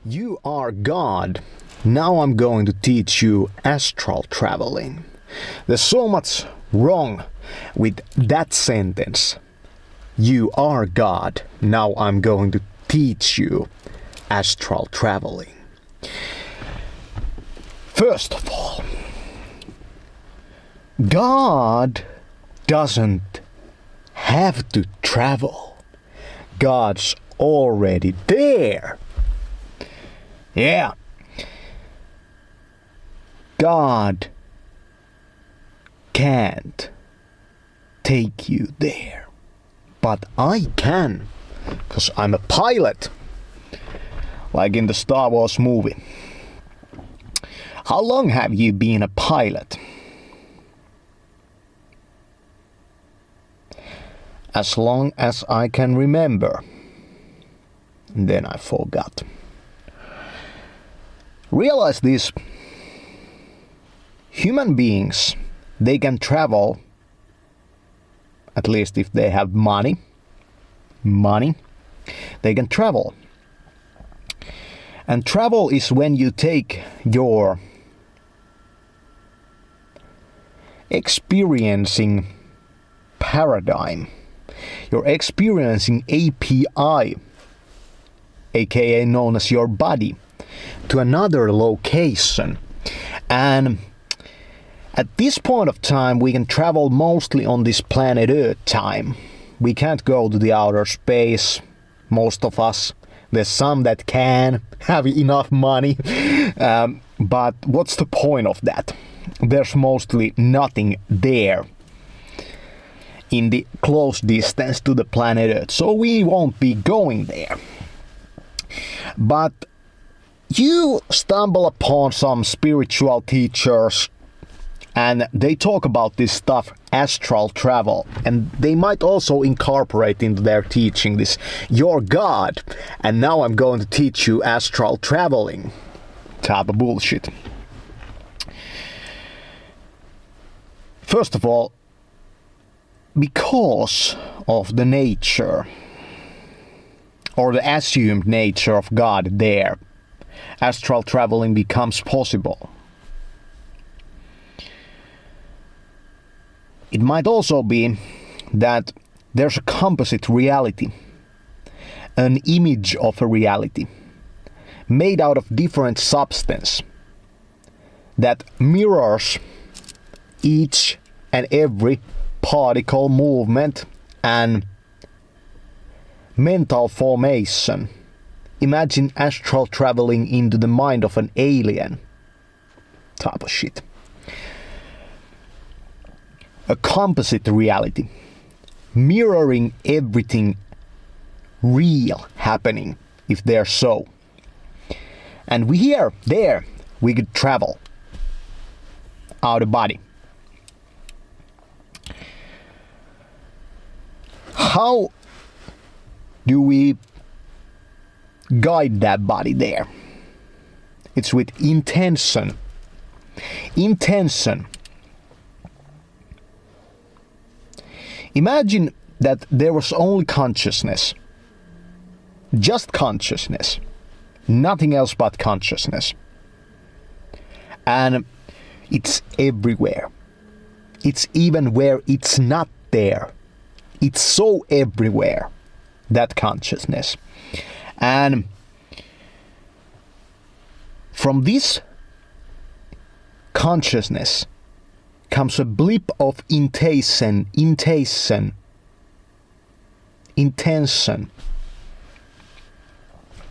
You are God. Now I'm going to teach you astral traveling. There's so much wrong with that sentence. You are God. Now I'm going to teach you astral traveling. First of all, God doesn't have to travel. God's already there. Yeah. God can't take you there. But I can, because I'm a pilot. Like in the Star Wars movie. How long have you been a pilot? As long as I can remember. And then I forgot. Realize this. Human beings, they can travel, at least if they have money, they can travel. And travel is when you take your experiencing paradigm, your experiencing API, aka known as your body, to another location. And at this point of time, we can travel mostly on this planet Earth time. We can't go to the outer space, most of us. There's some that can have enough money, but what's the point of that? There's mostly nothing there in the close distance to the planet Earth, so we won't be going there. But you stumble upon some spiritual teachers and they talk about this stuff, astral travel, and they might also incorporate into their teaching this, you're God, and now I'm going to teach you astral traveling type of bullshit. First of all, because of the nature, or the assumed nature of God there, astral traveling becomes possible. It might also be that there's a composite reality, an image of a reality, made out of different substance that mirrors each and every particle movement and mental formation. Imagine astral traveling into the mind of an alien type of shit. A composite reality, mirroring everything real happening, if there's so. And we could travel out of body. How do we guide that body there? It's with intention. Intention. Imagine that there was only consciousness. Just consciousness. Nothing else but consciousness. And it's everywhere. It's even where it's not there. It's so everywhere, that consciousness. And from this consciousness comes a blip of intention,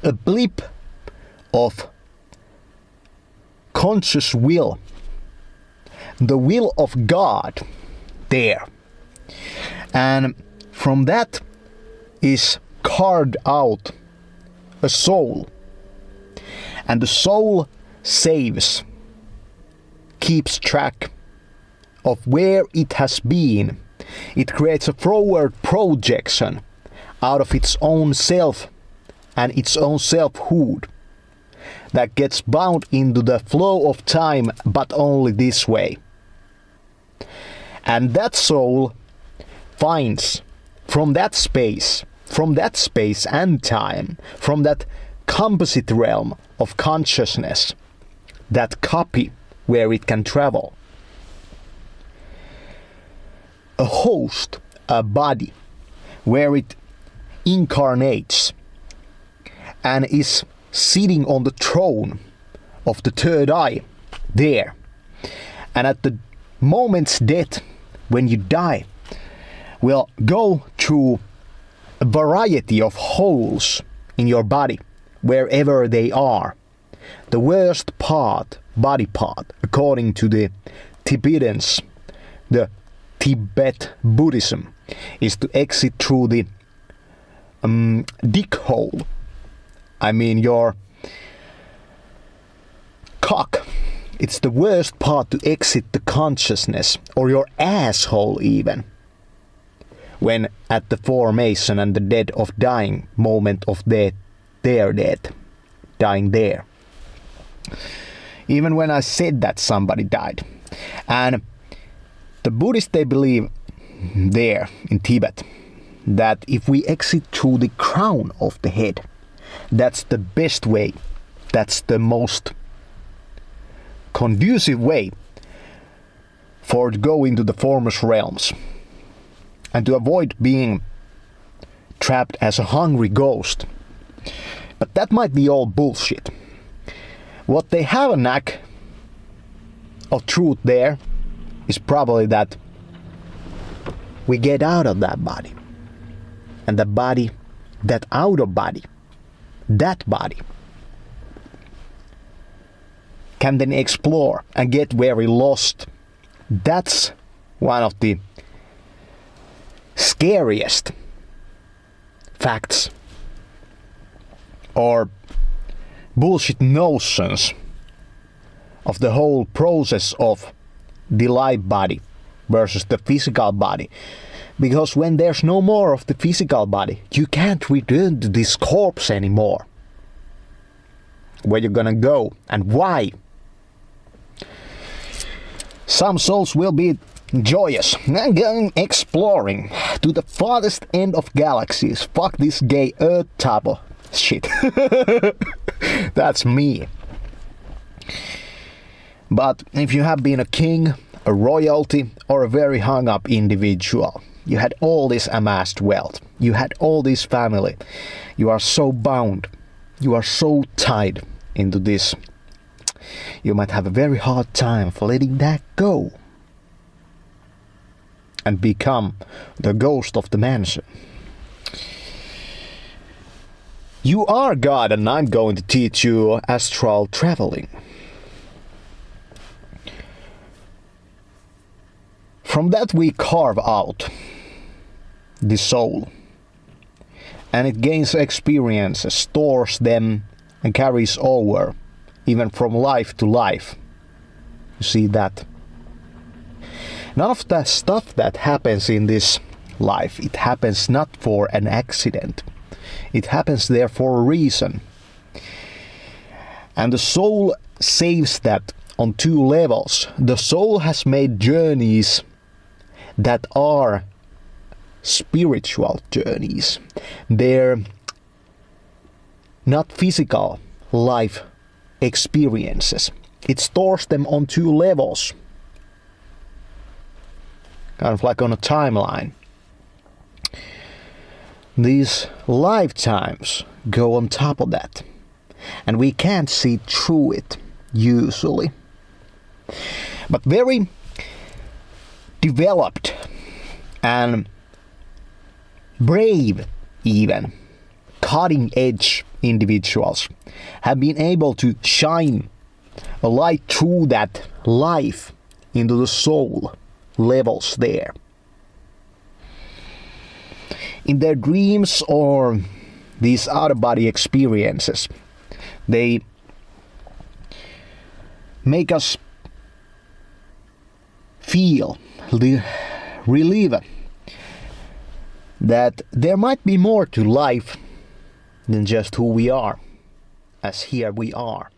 a blip of conscious will, the will of God there. And from that is carved out a soul. And the soul keeps track of where it has been. It creates a forward projection out of its own self and its own selfhood that gets bound into the flow of time, but only this way. And that soul finds from that space and time, from that composite realm of consciousness, that copy where it can travel. A host, a body, where it incarnates and is sitting on the throne of the third eye there. And at the moment's death, when you die, will go through a variety of holes in your body, wherever they are. The worst part, body part, according to the Tibetans, the Tibet Buddhism, is to exit through the dick hole. I mean your cock. It's the worst part to exit the consciousness, or your asshole even, when at the formation and the dead of dying moment of death, their death, dying there. Even when I said that, somebody died. And the Buddhists, they believe there in Tibet that if we exit through the crown of the head, that's the best way, that's the most conducive way for to go into the formless realms and to avoid being trapped as a hungry ghost. But that might be all bullshit. What they have a knack of truth there is probably that we get out of that body. And the body, that outer body, that body, can then explore and get very lost. That's one of the scariest facts or bullshit notions of the whole process of the life body versus the physical body. Because when there's no more of the physical body, you can't return to this corpse anymore. Where you're gonna go and why? Some souls will be joyous and going exploring to the farthest end of galaxies. Fuck this gay earth type of shit. That's me. But if you have been a king, a royalty, or a very hung up individual, you had all this amassed wealth, you had all this family, you are so bound, you are so tied into this, you might have a very hard time for letting that go and become the ghost of the mansion. You are God, and I'm going to teach you astral traveling. From that we carve out the soul, and it gains experiences, stores them, and carries over, even from life to life. You see that? None of the stuff that happens in this life, it happens not for an accident. It happens there for a reason. And the soul saves that on two levels. The soul has made journeys that are spiritual journeys. They're not physical life experiences. It stores them on two levels. Kind of like on a timeline. These lifetimes go on top of that. And we can't see through it, usually. But very developed and brave, even cutting edge individuals have been able to shine a light through that life into the soul levels there. In their dreams or these out-of-body experiences, they make us feel, relieve that there might be more to life than just who we are, as here we are.